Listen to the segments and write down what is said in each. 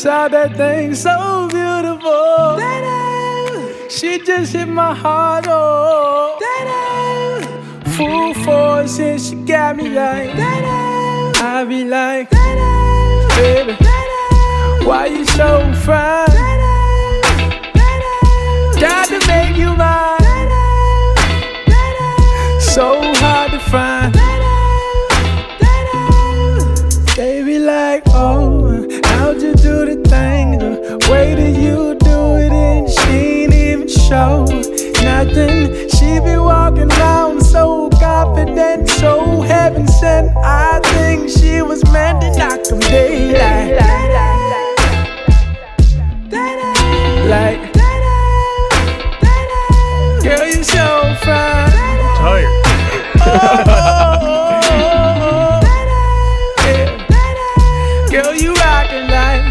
Saw that thing so beautiful. She just hit my heart, oh. Full force and she got me like, I be like, baby, why you so fine? Got to make you mine. So hard to find. They be like, oh, how'd you do the thing? The way that you do it and she ain't even show nothing. She be walking around so confident, so heaven sent. I think she was meant to knock them daylight. Like, girl, you so fine. I'm tired. Yeah. Girl, you rockin' like,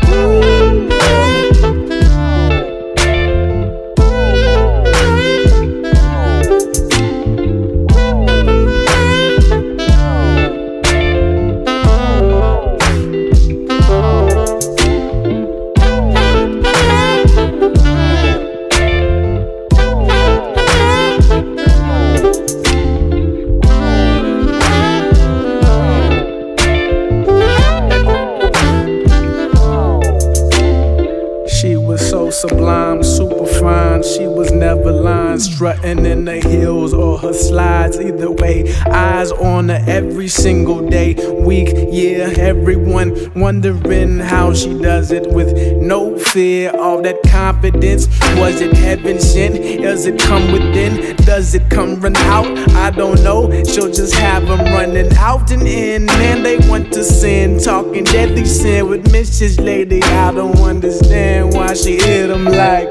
sublime, super fine. She was never lying, strutting in the heels or her slides. Either way, eyes on her every single day, week, year. Everyone wondering how she does it with no fear. All that confidence, was it heaven sent? Does it come within? Does it come run out? I don't know. She'll just have them running out and in. Man, they want to sin, talking deadly sin with Mrs. Lady. I don't understand why she hit them like